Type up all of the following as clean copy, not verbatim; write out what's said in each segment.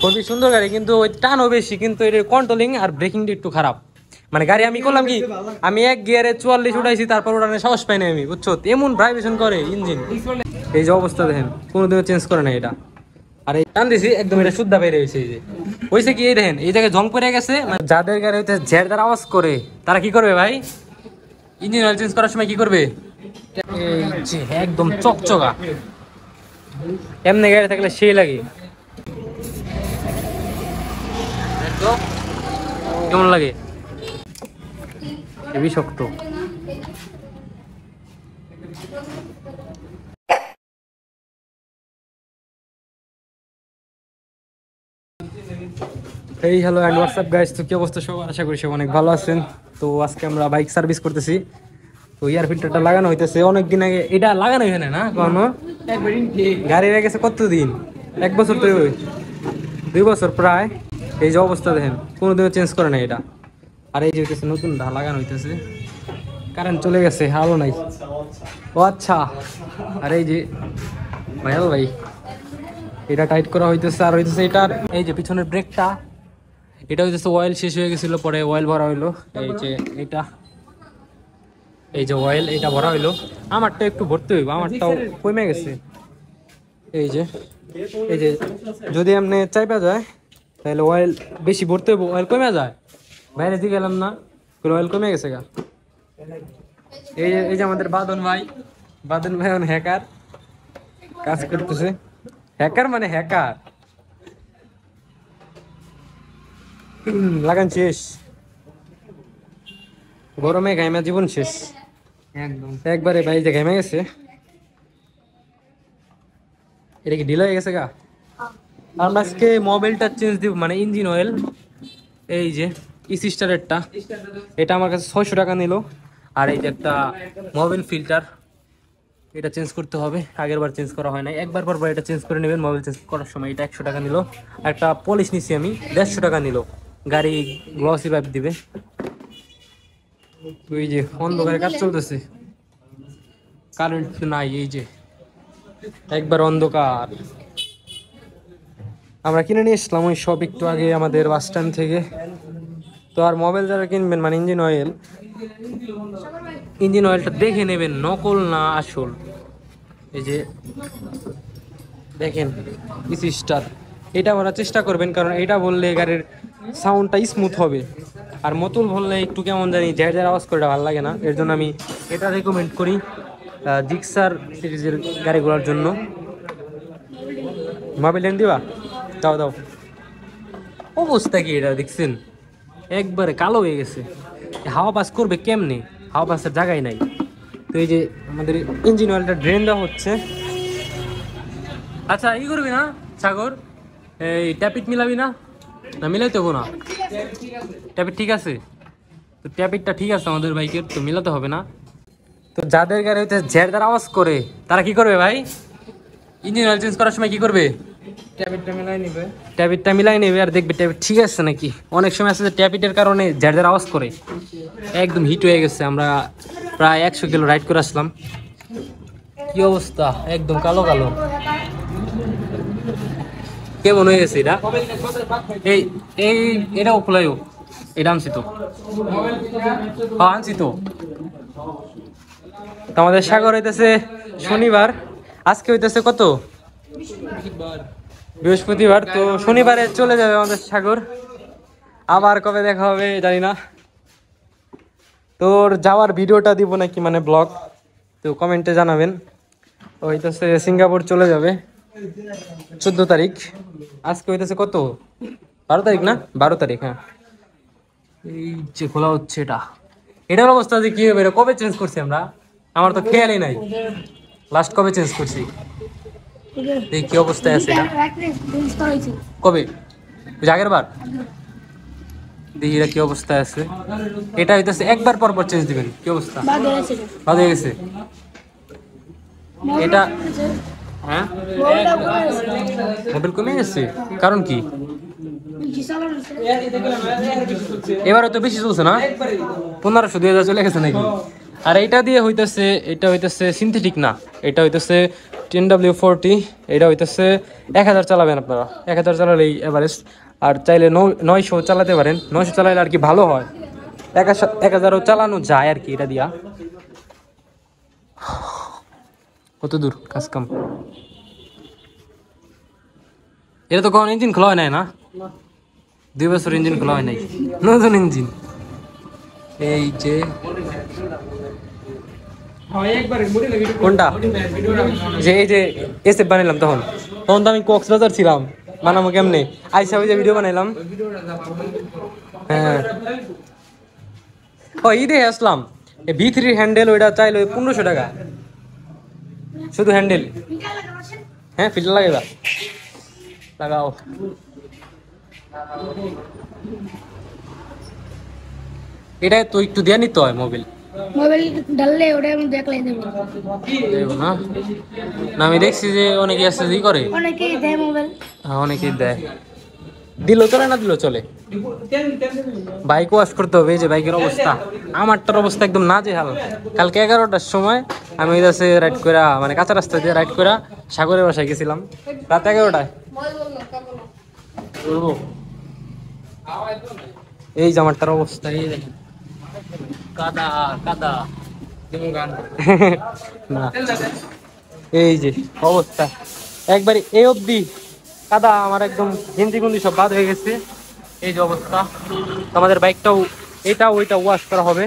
খুবই সুন্দর গাড়ি, কিন্তু ওই টানও বেশি, কিন্তু এর কন্ট্রোলিং আর ব্রেকিংটা একটু খারাপ। মানে গাড়ি আমি করলাম কি, আমি এক গিয়ারে 44 উঠাইছি, তারপর ওটানে সাহস পাই না আমি, বুঝছো? এমন ভাইব্রেশন করে ইঞ্জিন, এই যে অবস্থা দেখেন, কোনোদিনও চেঞ্জ করে না এটা। আর এই টান দিছি একদম, এটা শুদ্ধা বের হয়েছে। এই যে হয়েছে কি, এই দেখেন এই জায়গায় জং পড়ে গেছে। মানে যাদের গাড়ি হইতে ঝেড়দার আওয়াজ করে তারা কি করবে ভাই? ইঞ্জিন অয়েল চেঞ্জ করার সময় কি করবে? এই যে একদম চকচকা, এমনি গাড়ি থাকলে সেই লাগে। কেমন লাগে? হেবি শক্ত। এই হ্যালো অ্যান্ড হোয়াটসঅ্যাপ গাইস, তো কি অবস্থা সবার? আশা করি সব অনেক ভালো আছেন। তো আজকে আমরা বাইক সার্ভিস করতেছি। তো এয়ার ফিল্টারটা লাগানো হইতেছে অনেকদিন আগে, এটা লাগানো হয় না কোনো গাড়ি হয়ে গেছে কতদিন, 1 বছর তো 2 বছর প্রায়। এই যে অবস্থা দেখেন, কোনোদিনও চেঞ্জ করে না এটা। আর এই যে হইতেছে নতুনটা লাগানো হইতেছে, কারেন্ট চলে গেছে, আলো নাই। ও আচ্ছা, আর এই যে ভাই এটা টাইট করা হইতেছে। আর হইতেছে এটার এই যে পিছনের ব্রেকটা, এটা হইতেছে অয়েল শেষ হয়ে গেছিল, পরে অয়েল ভরা হইলো। এই যে এটা, এই যে অয়েল এটা ভরা হইলো। আমারটা একটু ভরতে হইব, আমারটাও কমে গেছে। এই যে যদি এমনি চাইপা যায় তাহলে অয়েল বেশি ভরতে হইব, অয়েল কমে যায়। বাইরে দিয়ে গেলাম না, অয়েল কমে গেছে গা। এই যে আমাদের বাদন ভাই এখন হ্যাকার কাজ করতেছে। হ্যাকার মানে হ্যাকার, লাগান শেষ, গরমে ঘাইমা জীবন শেষ একদম একবারে। ভাই যে ঘাইমা গেছে, এটা কি ঢিলা হয়ে গেছে গা। আমরা আজকে মোবাইলটা চেঞ্জ দিব, মানে ইঞ্জিন অয়েল। এই যে ইসি স্টারেরটা, এটা আমার কাছে 600 টাকা নিল। আর এই যে একটা মোবাইল ফিল্টার, এটা চেঞ্জ করতে হবে, আগের বার চেঞ্জ করা হয় নাই। একবার পর এটা চেঞ্জ করে নেবেন মোবাইল চেঞ্জ করার সময়। এটা 100 টাকা নিল। একটা পলিশ নিছি আমি, 150 টাকা নিল। গাড়ি গ্লসি পাইপ দিবে। ওই যে অন্ধকারে কাজ চলতেছে, কারেন্ট নাই, এই যে একবার অন্ধকার। আমরা কিনে নিয়ে এসলাম ওই সব একটু আগে আমাদের বাস স্ট্যান্ড থেকে। তো আর মোবাইল যারা কিনবেন, মানে ইঞ্জিন অয়েলটা দেখে নেবেন, নকল না আসল। এই যে দেখেন ইসি স্টার, এটা ভরার চেষ্টা করবেন, কারণ এটা বললে গাড়ির সাউন্ডটা স্মুথ হবে। আর মতুল বললে একটু কেমন জানি ঝেড় আওয়াজ করে, ভালো লাগে না। এর জন্য আমি এটা রেকমেন্ড করি জিক্সার সিরিজের গাড়িগুলোর জন্য। মোবাইল লেন দিবা, দাও। অবস্থা কি এটা দেখছেন, একবারে কালো হয়ে গেছে। হাওয়া পাস করবে কেমনে, হাওয়া পাসের জায়গায় নাই। তো এই যে আমাদের ইঞ্জিন অয়েলটা ড্রেন দেওয়া হচ্ছে। আচ্ছা ই করবি না সাগর, এই ট্যাপিট মিলাবি না? না মিলাইতে হবো না, ট্যাপিট ঠিক আছে। তো ট্যাপিটটা ঠিক আছে আমাদের বাইকের, তো মিলাতে হবে না। তো যাদের গাড়ি হইতে ঝেড়দার আওয়াজ করে তারা কি করবে ভাই? ইঞ্জিন অয়েল চেঞ্জ করার সময় কি করবে? ট্যাপিটটা মিলাই নেবে আর দেখবে ট্যাপিট ঠিক আছে নাকি। অনেক সময় আছে যে ট্যাপিটের কারণে ঝেড়দার আওয়াজ করে, একদম হিট হয়ে গেছে। আমরা প্রায় 100 কিলো রাইড করে আসলাম, কি অবস্থা, একদম কালো কেমন হয়ে গেছে এটা। এটাও খোলাইও, এটা আনছি তো, আনছি তো। আমাদের সাগর হইতেছে শনিবার, আজকে হইতেছে কত, বৃহস্পতিবার। তো শনিবারে চলে যাবে আমাদের সাগর, আবার কবে দেখা হবে জানি না। তোর যাওয়ার ভিডিওটা দিব নাকি, মানে ব্লগ, তো কমেন্টে জানাবেন। হইতেছে সিঙ্গাপুর চলে যাবে 14 তারিখ। আজকে হইতেছে কত, 12 তারিখ না, 12 তারিখ। হ্যাঁ, এই যে খোলা হচ্ছে এটার অবস্থা যে কি হবে, কবে চেঞ্জ করছি আমরা, আমার তো খেয়ালই নাই লাস্ট কবে চেঞ্জ করছি। এই কি অবস্থায় আছে এটা, কবে, আগের বার। দেখি এটা কি অবস্থায় আছে। এটা হইতেছে একবার পর চেঞ্জ দিবেন। কি অবস্থা, বাদ হয়ে গেছে এটা। হ্যাঁ, মোবাইল কমে গেছে, কারণ কি এবারে তো বেশি চলছে না, 1500 2000 চলে গেছে নাকি। আর এটা দিয়ে হইতেছে, এটা হইতেছে সিনথেটিক না, এটা হইতেছে 10W40 এটা হইতেছে 1000 চালাবেন আপনারা, 1000 চালালেই এভারেজ। আর চাইলে 900 চালাতে পারেন, 900 চালাইলে আর কি ভালো হয়, 1000ও চালানো যায় আর কি এটা দিয়া। কত দূর কাজ কাম? এটা তো কখন ইঞ্জিন খোলা হয় নাই না, 2 বছর ইঞ্জিন খোলা হয় নাই, নতুন ইঞ্জিন। এই যে কোনটা যে এই যে এসে বানাইলাম তখন তখন তো আমি কক্সবাজার ছিলাম, বানাবো কেমনে, আইসা ওই যে ভিডিও বানাইলাম। হ্যাঁ ও ঈদে আসলাম, V3 হ্যান্ডেল ওইটা চাইলো 1500 টাকা শুধু হ্যান্ডেল। হ্যাঁ ফিল্টার লাগাইবা, লাগাও। এটা তো একটু দিয়ে নিতে হয় মোবাইল ডাললে ওটা আমি দেখলাই দেব না। না আমি দেখছি যে অনেকে আছে ই করে, অনেকেই দেয় মোবাইল। হ্যাঁ অনেকেই দেয়, দিলেও চলে না দিলেও চলে। বাইক ওয়াশ করতে হবে, এই যে বাইকের অবস্থা, আমারটার অবস্থা একদম নাজেহাল। কালকে 11টার সময় আমি ওই কাছে রাইড করা, মানে কাঁচা রাস্তা দিয়ে রাইড করা সাগরের বাসায় গেছিলাম রাত 11টায়। এই যে আমারটার অবস্থা, এই দেখেন কাদা কাদা না, এই যে অবস্থা একবারে এই অবধি কাদা, আমার একদম গেঞ্জি গুঞ্জি সব বাদ হয়ে গেছে। এই যে অবস্থা, আমাদের বাইকটাও এটা ওইটা ওয়াশ করা হবে,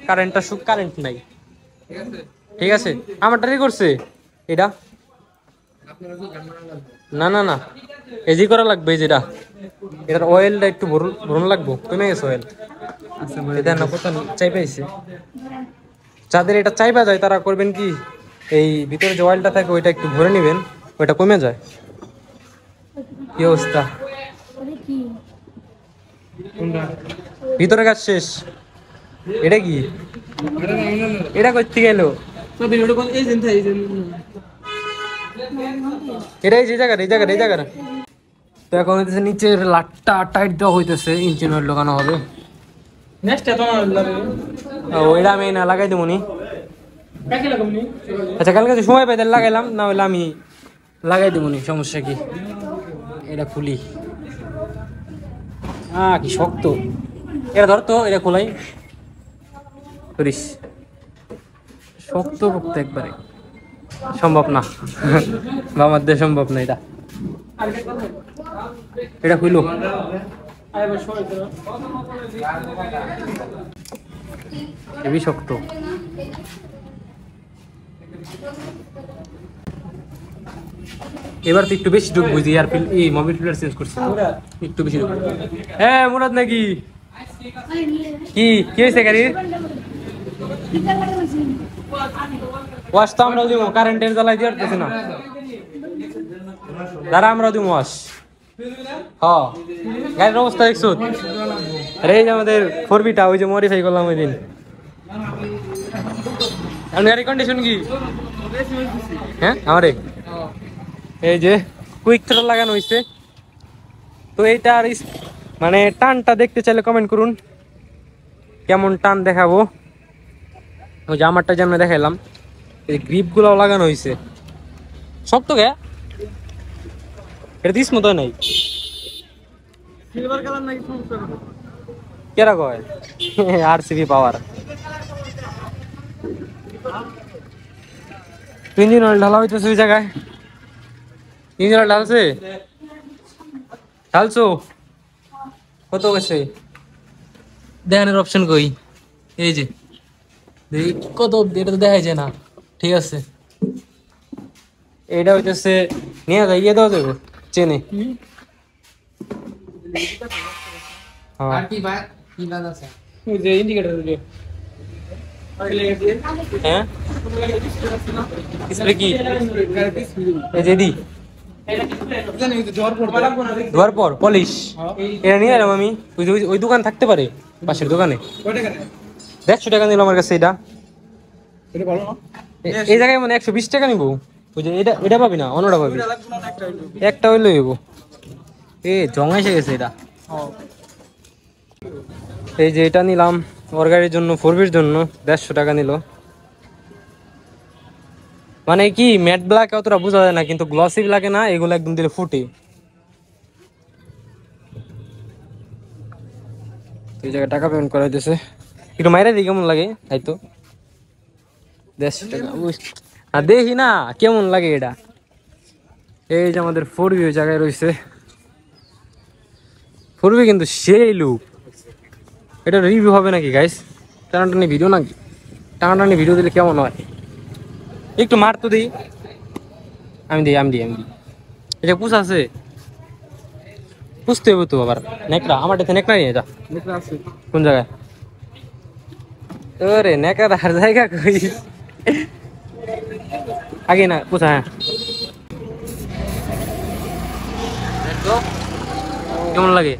কারেন্টটা কারেন্ট নাই। ঠিক আছে আমারটাই করছে এটা, না না না এজি করা লাগবে, যেটা এটার অয়েলটা একটু ভরুন লাগবো, কমে গেছে অয়েল। এটা না কত চাই পাইছে, যাদের এটা চাইবা যায় তারা করবেন কি, এই ভিতরে যে অয়েলটা থাকে ওইটা একটু ভরে নেবেন, ওইটা কমে যায়। কি অবস্থা, ভিতরে কাজ শেষ। এটা কি, এটা করতে গেল এটাই যে জায়গা, এই জায়গাটা, এই জায়গাটা। তো এখন হইতেছে নিচের লাটটা টাইট দেওয়া হইতেছে, ইঞ্জিন অয়েল লাগানো হবে। ওইটা আমি না লাগাই দেবো নি, আচ্ছা কালকে যদি সময় পাই তাহলে লাগাইলাম, না হলে আমি লাগাই দেবো নি, সমস্যা কি। এটা খুলি, কি শক্ত, এটা ধর তো, এটা খোলাই করিস, শক্ত করতে একবারে সম্ভব না আমার দিয়ে সম্ভব না এটা। এটা খুইল, হেবি শক্ত। এবার তো একটু বেশি ঢুক বুঝি, আর এই মোবাইল ফিল্টার চেঞ্জ করছি একটু বেশি ঢুক। হ্যাঁ মুরাদ নাকি, কি কি হয়েছে গাড়ি? ওয়াশ তো আমরাও দিব, কারেন্টের জ্বালাই দিয়ে পারতেছি না, দাঁড়া আমরাও দিব ওয়াশ। হ্যাঁ গাড়ির অবস্থা দেখছো, আরে এই যে আমাদের 4B-টা ওই যে মডিফাই করলাম ওই দিন। গাড়ির কন্ডিশন কি? হ্যাঁ আমারে এই যে কুইক থ্রোটল লাগানো হয়েছে। তো এইটার মানে টানটা দেখতে চাইলে কমেন্ট করুন, কেমন টান দেখাবো। ওই যে আমারটা যেমন দেখাইলাম, এই গ্রিপ গুলাও লাগানো হয়েছে, শক্ত গে, এটা দিস মতো নাই কেরা কয় RCB পাওয়ার। ইঞ্জিন অয়েল ঢালা হইতেছে ওই জায়গায়, ইঞ্জিন অয়েল ঢালছে, ঢালছো কত গেছে দেখানোর অপশন কই, এই যে কত, এটা তো দেখাই যায় না। ঠিক আছে এটা হইতেছে নিয়ে যাই, ইয়ে দেওয়া যাবে চেনে। হ্যাঁ কি এই যে দি ধোয়ার পর পলিশ এটা নিয়ে এলাম আমি, ওই দোকান থাকতে পারে পাশের দোকানে, 150 টাকা নিল আমার কাছে। এটা এই জায়গায় মানে 120 টাকা নিবো, ওই যে এটা এটা পাবি না, অন্যটা পাবি, একটা হইলে হইব। জং এসে গেছে এটা। এই যে এটা নিলাম ওর গাড়ির জন্য, 4B-র জন্য 150 টাকা নিল। মানে কি ম্যাট ব্ল্যাক অতটা বোঝা যায় না, কিন্তু গ্লসি লাগে না, এগুলো একদম দিলে ফুটে। এই জায়গায় টাকা পেমেন্ট করা হইতেছে, একটু মাইরা দিই কেমন লাগে তাই তো 150 টাকা। আর দেখি না কেমন লাগে এটা। এই যে আমাদের 4V ওই জায়গায় রয়েছে, 4V কিন্তু সেই লুক। এটা রিভিউ হবে নাকি গাইস? টানাটানি ভিডিও নাকি? টানাটানি ভিডিও দিলে কেমন হয়? একটু মার তো দিই। আমি দিই। এটা পুষ আছে, পুষতে হবে তো আবার। নেকড়া আমার কাছে নেকড়া নিয়ে যা। কোন জায়গায়? ওরে নেকড়া আর জায়গা কই? আগে না পুষা। হ্যাঁ দেখো কেমন লাগে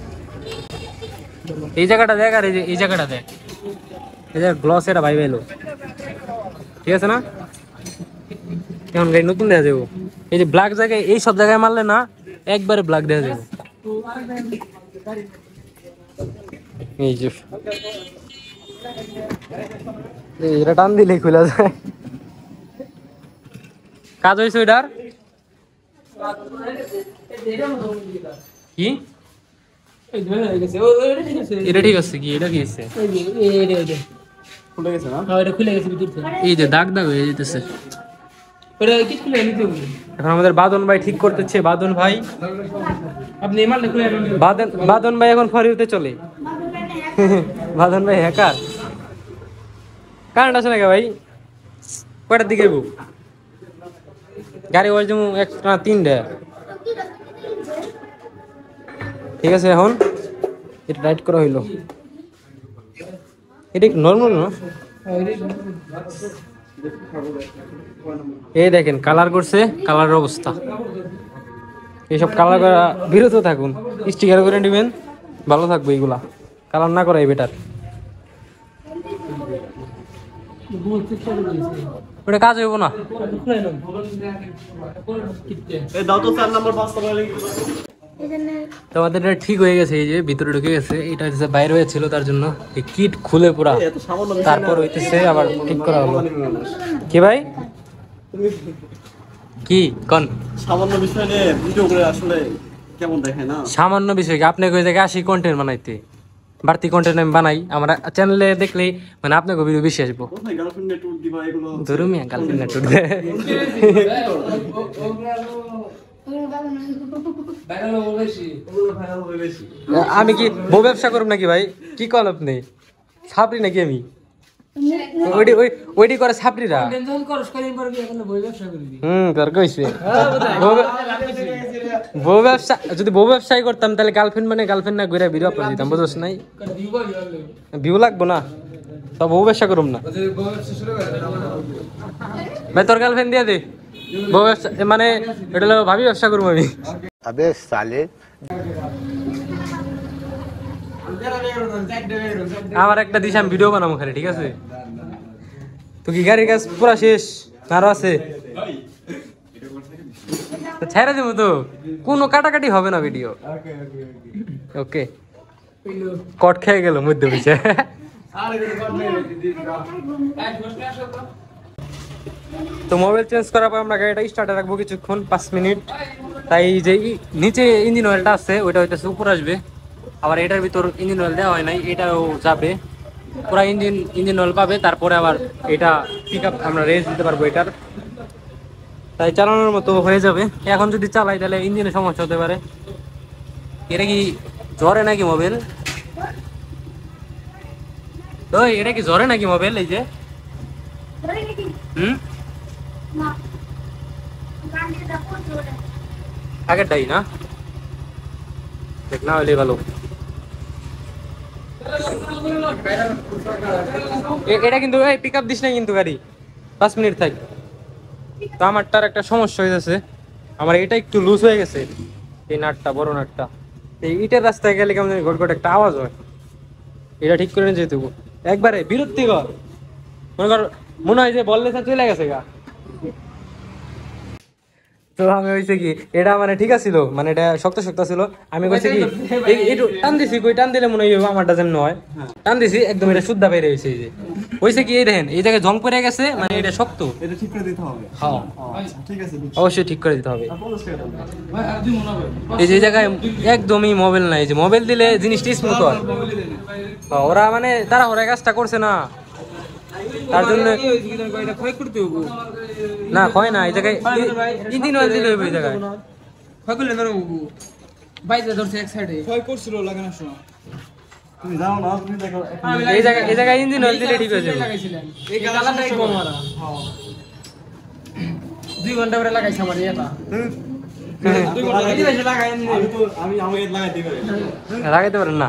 এই জায়গাটা দেখ, আর এই জায়গাটা দেখ, এই যে গ্লস এটা ভাই ভাইলো, ঠিক আছে না? এখন গাড়ি নতুন দেখা যাবো। এই যে ব্ল্যাক জায়গায়, এই সব জায়গায় মারলে না একবারে ব্ল্যাক দেখা যাবে। এই যে এটা টান দিলেই খোলা যায়। কাজ হয়েছে ওইটার কি? এটা ঠিক আছে কি? এটা কি হচ্ছে? এই যে দাগ দাগ হয়ে যেতেছে। এখন আমাদের বাদন ভাই ঠিক করতেছে। বাদন ভাই, আপনি বাদন ভাই এখন ফরিউতে চলে। বাদন ভাই হ্যাকার। কারেন্ট আছে নাকি ভাই? কয়টার দিকে গাড়ি ওয়াজ যেমন একটা 3টা। ঠিক আছে, এখন এটা রাইট করা হইলো। এটা নর্মাল না? এই দেখেন কালার করছে, কালারের অবস্থা। এইসব কালার করা বিরত থাকুন, স্টিকার করে নেবেন, ভালো থাকবে। এইগুলা কালার না করাই বেটার। ওটা কাজ হইব না। তোমাদের এটা ঠিক হয়ে গেছে, এই যে ভিতরে ঢুকে গেছে। এটা হচ্ছে বাইরে হয়েছিল, তার জন্য এই কিট খুলে পুরা তারপর হইতেছে আবার ঠিক করা হলো। কি ভাই কি কোন সামান্য বিষয় নিয়ে ভিডিও করে আসলে কেমন দেখে না? সামান্য বিষয় কি? আপনি ওই জায়গায় আসি কন্টেন্ট বানাইতে, বাড়তি কন্টেন্ট আমি বানাই আমার চ্যানেলে, দেখলেই মানে আপনাকে ভিডিও বেশি আসবো। কোথায় গার্লফ্রেন্ডে ট্যুর দিবা এগুলো? ধরুমিয়া গার্লফ্রেন্ড টুর দে। আমি কি বউ ব্যবসা করব নাকি ভাই? কি কল আপনি? ছাপরি নাকি আমি? ওইটি করে ছাপরিরা। তোর কইছে বউ ব্যবসা। যদি বউ ব্যবসায় করতাম তাহলে গার্লফ্রেন্ড মানে গার্লফ্রেন্ড না ঘুরে ভিডিও আপলোড দিতাম, বুঝছ নাই? ভিউ লাগবো না তো বউ ব্যবসা করুম না ভাই। তোর গার্লফ্রেন্ড দিয়ে দে। বউ ব্যবসা মানে এটা হলো ভাবি ব্যবসা করবো আমি। अबे साले আমার একটা দিস, আমি ভিডিও বানাবো খালি, ঠিক আছে? তো কি গাড়ির কাজ পুরা শেষ আরো আছে? ছেড়ে দেবো তো, কোনো কাটাকাটি হবে না ভিডিও। ওকে, কট খেয়ে গেল মধ্য পিছে। তো মোবাইল চেঞ্জ করার পর আমরা গাড়িটা স্টার্টে রাখবো কিছুক্ষণ, 5 মিনিট। তাই যে নিচে ইঞ্জিন অয়েলটা আছে ওইটা হইতেছে উপর আসবে। আবার এটার ভিতর ইঞ্জিন অয়েল দেওয়া হয় নাই, এটাও যাবে পুরা ইঞ্জিন অয়েল পাবে। তারপরে আবার এটা পিক আপ আমরা রেস দিতে পারবো এটার, তাই চালানোর মতো হয়ে যাবে। এখন যদি চালাই তাহলে ইঞ্জিনের সমস্যা হতে পারে। এটা কি জ্বরে নাকি মোবাইল? ওই এটা কি জ্বরে নাকি মোবাইল? এই যে আগেরটাই না, দেখ না হইলে ভালো। এটা কিন্তু এই পিক আপ দিস না কিন্তু গাড়ি, 5 মিনিট থাক। তো আমারটার একটা সমস্যা হয়ে গেছে, আমার এটা একটু লুজ হয়ে গেছে, এই নাটটা, বড় নাটটা। এই ইটের রাস্তায় গেলে কেমন ঘট ঘট একটা আওয়াজ হয়, এটা ঠিক করে যেতে একবারে বিরক্তিকর। মনে হয় যে বললে চলে গেছে গা। তো তো আমি হয়েছে কি এটা মানে ঠিক আছিল, মানে এটা শক্ত শক্ত ছিল। আমি কইছি কি একটু টান দিছি, কই টান দিলে মনে হয় আমারটা যেন নয়, টান দিছি একদম এটা শুদ্ধা বের হয়েছে। এই যে হয়েছে কি এই দেখেন এই জায়গায় জং পড়ে গেছে, মানে এটা শক্ত। এটা ঠিক করে দিতে হবে। হ্যাঁ আচ্ছা ঠিক আছে, অবশ্যই ঠিক করে দিতে হবে। আর 50 টাকা দাম। এই যে এই জায়গায় একদমই মোবাইল নাই, যে মোবাইল দিলে জিনিসটা স্মুথ হয়। ওরা মানে তারা ওরা কাজটা করছে না, তার জন্য না হয় না। এই জায়গায় ইঞ্জিন অয়েল দিলে হইবে, এই জায়গায় তুমি যাও না, তুমি দেখো এই জায়গায় ইঞ্জিন অয়েল দিলে ঠিক হয়ে যাবে। 2 ঘন্টা করে লাগাইছে আমার এটা। আমি আমাকে লাগাই দিবে। লাগাইতে পারেন না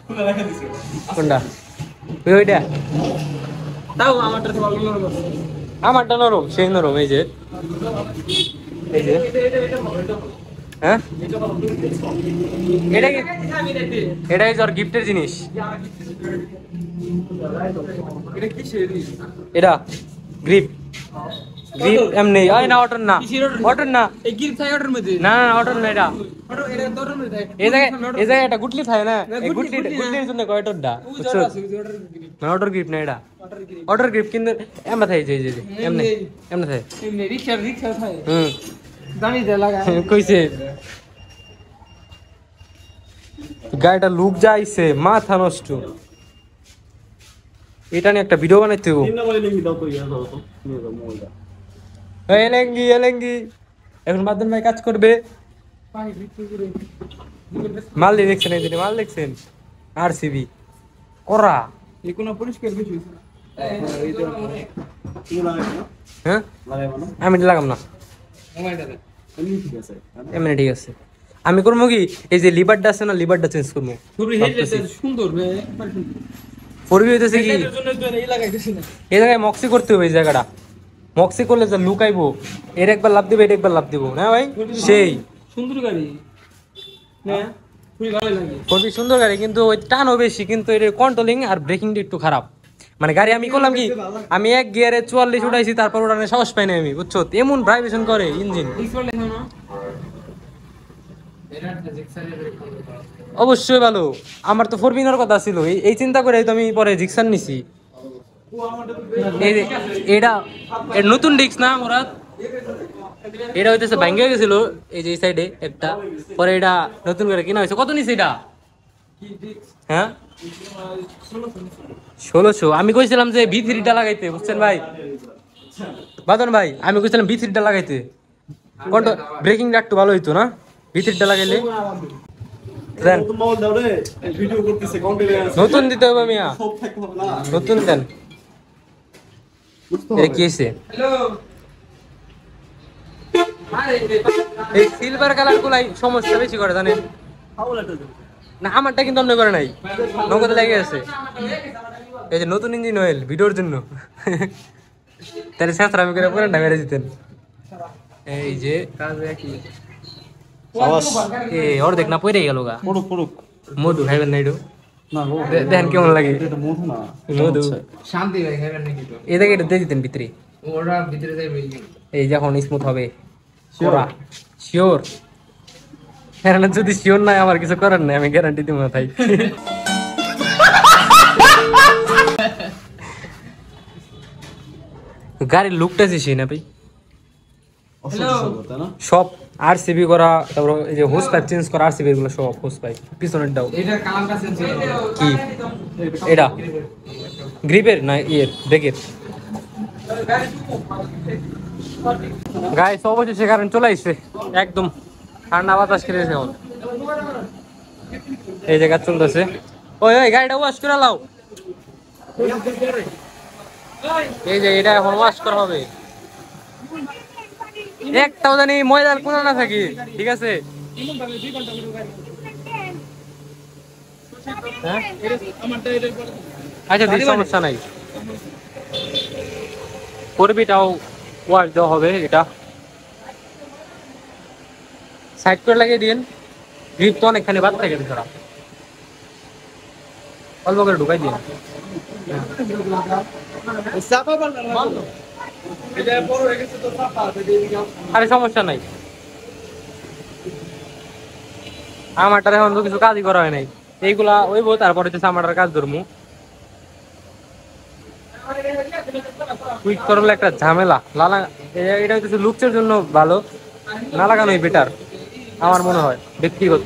খুলে রেখে দিছি। কোনটা? ওইটা তাও আমারটা তো ভালো লাগলো। আমারটা নরম, সেই নরম। এই যে এই যে হ্যাঁ এটা কি, এটা হচ্ছে ওর গিফটের জিনিস। এটা কি সেরি? এটা গ্রিপ, গ্রিপ এমনি আয় না, অটন না, অটন না, এই গিফট থাকে ওটার মধ্যে। না না অটন না। এটা ওটা এটা তোর মধ্যে থাকে। এই জায়গায় একটা গুটলি থাকে না, এই গুটলির জন্য কয়টরটা বুঝছো, আছে ওটার গ্রিপ। না অটর গ্রিপ না, এটা অটর গ্রিপ কিন্তু এমন থাকে। যে এমনি এমনি থাকে। এমনি রিকশা থাকে। হুম জানি দে লাগা। কইছে গাড়িটা লুক যাইছে, মাথা নষ্ট। এটা নিয়ে একটা ভিডিও বানাইতে হবে। 3 নম্বরে লিখি দাও তো, ইয়া দাও তো, নিয়ে যাও মোবাইলটা। এলেঙ্গি এলেঙ্গি এখন মাদন ভাই কাজ করবে। পানি বিক্রি করে। মাল দিয়ে দেখছেন, এই দিনে মাল দেখছেন। আরসিবি করা এই কোন পরিষ্কার কিছু। তুমি লাগাই না, হ্যাঁ, লাগাইবা না, আমি এটা লাগাম না, মোবাইলটা দে। এমনি ঠিক আছে। এমনি ঠিক আছে। আমি করবো কি এই যে লিভারটা আছে না, লিভারটা চেঞ্জ করবো। খুবই হেডলাইট সুন্দর রে। পড়বি হইতেছে কি এর জন্য তো এই লাগাইতেছি না। এই জায়গায় মক্সি করতে হবে। এই জায়গাটা মক্সি করলে যে লুকাইবো, এর একবার লাভ দিবে, এর একবার লাভ দিব না ভাই, সেই সুন্দর গাড়ি না, খুবই ভালো লাগে। খুবই সুন্দর গাড়ি, কিন্তু ওই টানও বেশি, কিন্তু এর কন্ট্রোলিং আর ব্রেকিংটা একটু খারাপ। মানে গাড়ি আমি করলাম কি, আমি এক গিয়ারে 44 উঠাইছি, তারপর ওটানে সাহস পাই না আমি, বুঝছো, এমন ভাইব্রেশন করে ইঞ্জিন। ডিসপ্লে দেখো না। অবশ্যই ভালো। আমার তো 4 কথা ছিল, এই চিন্তা করে তো আমি পরে জিক্সার নিছি। এই যে এটা এর নতুন ডিস্ক না মুরাদ, এটা হইতেছে ভাঙ্গে গেছিল এই যে এই সাইডে একটা, পরে এটা নতুন করে কিনা হয়েছে। কত নিছে এটা? হ্যাঁ 1600। আমি কইছিলাম যে V3টা লাগাইতে, বুঝছেন ভাই বাদন ভাই, আমি কইছিলাম V3টা লাগাইতে, কোনটা ব্রেকিংটা একটু ভালো হইতো না V3টা লাগাইলে। দেন নতুন মোবাইল দাও রে, ভিডিও করতেছে, কন্টেন্ট আছে, নতুন দিতে হবে মিয়া, সব থাকতে হবে না, নতুন দেন। বুঝতে এটা হবে। কি হয়েছে? হ্যালো। আরে এই সিলভার কালার গুলাই সমস্যা বেশি করে জানেন ফাউল একটা দিন। না, আমারটা কিন্তু অন্য করে নাই, নগদে লেগে আছে। এই যে নতুন ইঞ্জিন অয়েল ভিডিওর জন্য, তাহলে শেষরা আমি করে পুরানটা মেরে দিতেন। এই যে কাজ একই। আওয়াজ এ অর্ধেক না পড়ে গেল গা। পড়ুক পড়ুক। মধু খাইবেন না একটু? না গো, দেখেন কেমন লাগে এটা মধু না, মধু। শান্তি ভাই খাবেন নাকি তো? এই দেখে এটা দিয়ে দিতেন ভিতরে, ওরা ভিতরে যাইবে। এই যখন স্মুথ হবে ওরা শিওর। হ্যাঁ যদি শিওর নাই আমার কিছু করার নাই, আমি গ্যারান্টি দিব না তাই। গাড়ির লুকটা দিছি না ভাই, অসুস্থ তাই না? সব আরসিবি করা, তারপর এই যে হোস পাইপ চেঞ্জ করা, আরসিবি গুলো সব হোস পাইপ পিছনের দাও। এটার কালারটা চেঞ্জ করে দাও। কি এটা গ্রিপের না ইয়ের ব্রেকের? গাইস অবশেষে কারেন্ট চলে আসছে, একদম ঠান্ডা বাতাস খেলেছে এখন। এই জায়গা চলতেছে। ওই ওই গাড়িটা ওয়াশ করে লাও। এই যে এটা এখন ওয়াশ করা হবে, একটাও জানি ময়দার কোনা না থাকি, ঠিক আছে? হ্যাঁ আচ্ছা দিদি, সমস্যা নাই, করবিটাও ওয়াশ দেওয়া হবে। এটা সাইড করে লাগিয়ে দিন, গ্রিপ তো অনেকখানি বাদ থাকে ভিতরা, অল্প করে ঢুকাই দিন। এটা বড় হয়ে গেছে তো চাপা আছে এদিকে আরে সমস্যা নাই, আমারটার এখন তো কিছু কাজই করা হয় নাই, এইগুলা ওইব তারপরে হচ্ছে আমারটার কাজ ধরমু। কুইক করলে একটা ঝামেলা, এটা হচ্ছে লুকসের জন্য ভালো, না লাগানোই বেটার আমার মনে হয় ব্যক্তিগত।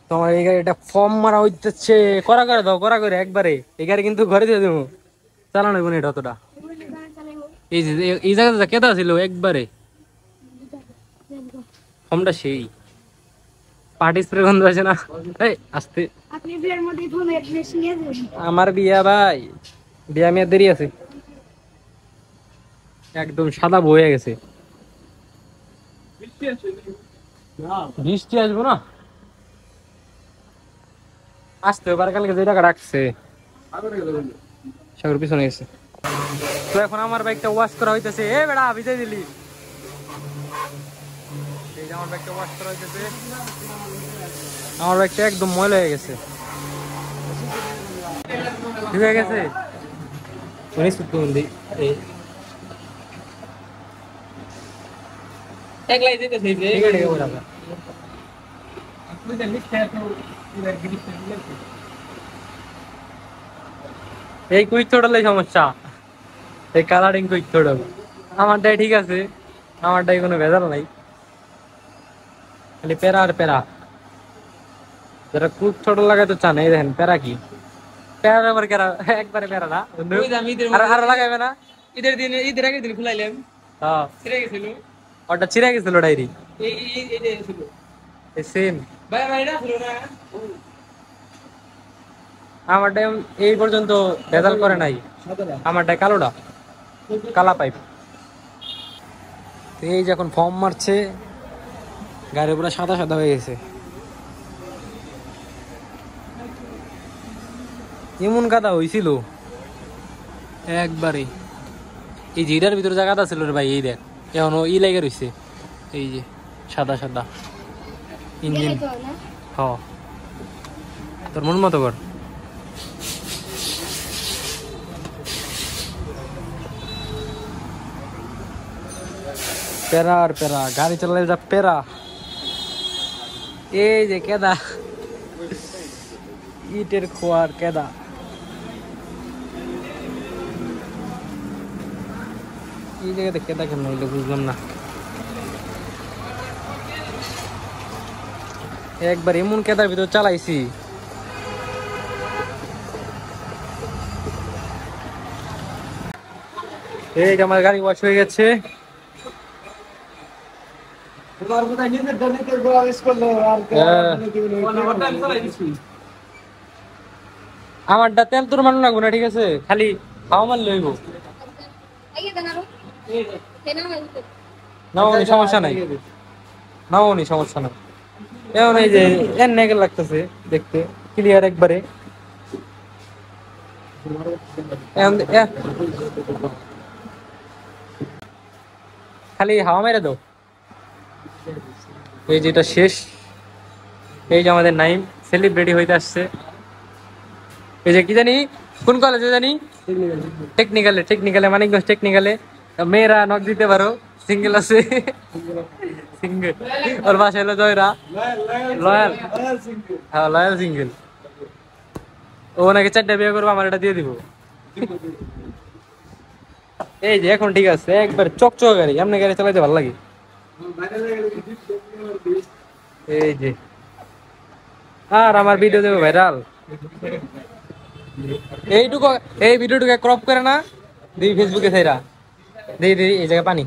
তোমার এই গাড়িটা ফর্ম মারা হইতেছে, করা করে দাও, করা করে একবারে। এই গাড়ি কিন্তু ঘরে দিয়ে দেবো, চালানো হইব না এটা অতটা। এই যে এই জায়গাটা কেদা ছিল একবারে, ফর্মটা সেই পার্টি স্প্রে গন্ধ আছে না। এই আস্তে, আপনি বিয়ের মধ্যে ফোন অ্যাড্রেস নিয়ে যাবেন। আমার বিয়া ভাই, বিয়া মেয়ের দেরি আছে, একদম সাদা বয়ে গেছে। বৃষ্টি আছে না বৃষ্টি আসবো না, আসতে পারে কালকে যে টাকা রাখছে আগে গেল সাগর পিছনে গেছে। তো এখন আমার বাইকটা ওয়াশ করা হইতেছে, এ বেড়া ভিজে দিলি। এই যে আমার বাইকটা ওয়াশ করা হইতেছে, আমার বাইকটা একদম ময়লা হয়ে গেছে, ঠিক হয়ে গেছে। উনি সুন্দর এই একলাই যেতেছে যে ঠিক আছে, ওরা আপনি জানি খেয়ে তো এর গিরিশ দিলেন এই কুইক থ্রোটলের সমস্যা, এই কালারিং কুইক থ্রোটল। আমারটাই ঠিক আছে, আমারটাই কোনো ভেজাল নাই, খালি প্যারা আর প্যারা। যারা কুইক থ্রোটল লাগাই তো চান, এই দেখেন প্যারা কি, প্যারার আবার কেরা একবারে প্যারা না বন্ধু। ওই যে আমি ঈদের আর আর লাগাইবে না, ঈদের আগের দিন খুলাইলাম হ্যাঁ ছিঁড়ে গেছিল ওটা ছিঁড়ে গেছিল ডাইরি, এই ছিল এই সেম। ভাই ভাই না ছিল না আমারটা এই পর্যন্ত ভেজাল করে নাই, আমারটা কালোটা, কালা পাইপ। এই যখন ফর্ম মারছে গাড়ি পুরো সাদা সাদা হয়ে গেছে, এমন কাদা হয়েছিল একবারে। এই যে এটার ভিতরে যা কাদা ছিল রে ভাই, এই দেখ এখনো ই লেগে রয়েছে, এই যে সাদা সাদা ইঞ্জিন। দেখে তো না হ তোর মন মতো কর। প্যারা আর প্যারা, গাড়ি চালালে যা প্যারা। এই যে কেদা, ইটের খোয়ার কেদা। এই জায়গাতে কেদা কেমন হইলো বুঝলাম না। একবার এমন কেদার ভিতর চালাইছি, এই যে আমার গাড়ি ওয়াশ হয়ে গেছে। তোমার কোথায় নিজের দলিতের গোলা মিস করলো আর ওভারটাইম চালাই দিছি আমারটা তেল তোর মানো লাগবো না, ঠিক আছে, খালি হাওয়া মারলে হইব। আইয়ে দেন আরো দেনা হইছে নাওনি সমস্যা নাই, নাওনি সমস্যা নাই। এখন এই যে এর নেগেল লাগতেছে দেখতে ক্লিয়ার একবারে। খালি হাওয়া মেরে দাও। এই যেটা শেষ, এই যে আমাদের নাইম সেলিব্রিটি হইতে আসছে। এই যে কি জানি কোন কলেজে জানি, টেকনিক্যালে, টেকনিক্যালে মানিকগঞ্জ টেকনিক্যালে। মেয়েরা নক দিতে পারো, সিঙ্গেল আছে, সিঙ্গেল। ওর বাসা হলো জয়রা, লয়াল, হ্যাঁ লয়াল সিঙ্গেল। ও নাকি 4টা বিয়ে করবো, আমার এটা দিয়ে দিব। এই যে এখন ঠিক আছে, একবার চকচক গাড়ি, এমনি গাড়ি চালাইতে ভালো লাগে। এই যে আর আমার ভিডিও দেবো ভাইরাল, এইটুকু এই ভিডিওটুকু ক্রপ করে না দিই ফেসবুকে ছাইরা দিই দিই। এই জায়গায় পানি,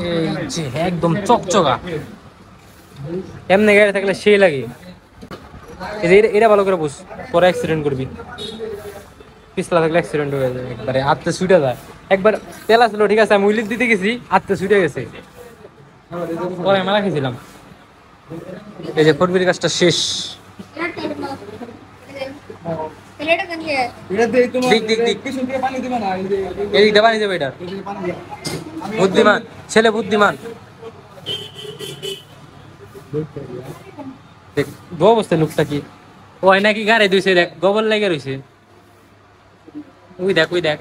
এই যে একদম চকচকা, এমনি গাড়ি থাকলে সেই লাগে। এই যে এটা ভালো করে বুঝ, পরে অ্যাক্সিডেন্ট করবি, পিছলা থাকলে অ্যাক্সিডেন্ট হয়ে যায়, একবারে আত্মে ছুটে যায়। একবার তেল আসলো, ঠিক আছে, আমি উইলিট দিতে গেছি, আত্মে ছুটে গেছে, পরে মেলা খেয়েছিলাম। এই যে ফোরবির কাজটা শেষ। ছেলেটা কেন কে এটা দিয়ে তোমার দিক, দিক, দিক। কিছু দিয়ে পানি দিবে না এই যে এদিকটা পানি দেবে, এটা এই যে পানি দিয়ে বুদ্ধিমান ছেলে, বুদ্ধিমান। দেখ অবস্থা লোকটা কি, ওই নাকি গাড়ি ধুইছে, দেখ গোবর লেগে রয়েছে। ওই দেখ ওই দেখ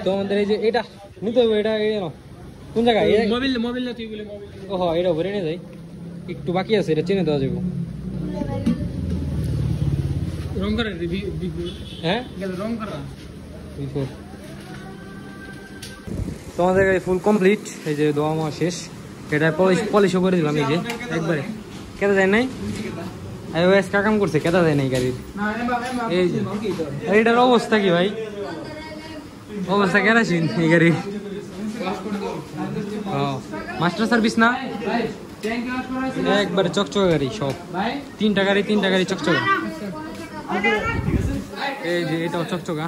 তো আমাদের এই যে এটা নিতে হবে, এটা এই নাও। কোন জায়গায়? মোবাইল মোবাইল না তুই বলে মোবাইল ও হ্যাঁ, এটা ভরে নিয়ে যাই, একটু বাকি আছে, এটা চিনে দেওয়া যাবে। রং করে হ্যাঁ গেল রং করা। তোমাদের ফুল কমপ্লিট, এই যে দোয়া মা শেষ, এটা পলিশও করে দিলাম এই যে একবারে। কেটে যায় নাই, iOS কাম করছে, কেটে যায় নাই গাড়ির। এই যে আর এটার অবস্থা কি ভাই, অবস্থা কেরাসিন এই গাড়ির। মাস্টার সার্ভিস না, একবারে চকচকে গাড়ি সব, তিনটা গাড়ি চকচকা। এই যে এটাও চকচকা।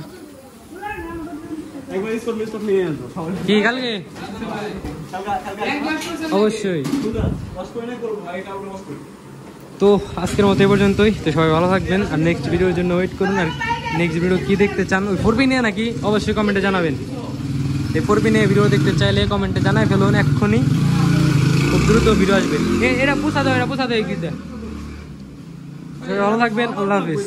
একবার স্পট নিয়ে আনতো কি কালকে? অবশ্যই। তো আজকের মতো এই পর্যন্তই। তো সবাই ভালো থাকবেন, আর নেক্সট ভিডিওর জন্য ওয়েট করুন। আর নেক্সট ভিডিও কি দেখতে চান, ওই 4P নিয়ে নাকি, অবশ্যই কমেন্টে জানাবেন। এই 4P নিয়ে ভিডিও দেখতে চাইলে কমেন্টে জানাই ফেলুন, এক্ষুনি খুব দ্রুত ভিডিও আসবে। এটা পোষা দেয়, এটা পোষা দেয় কি দেয়। ভালো থাকবেন, আল্লাহ হাফিজ।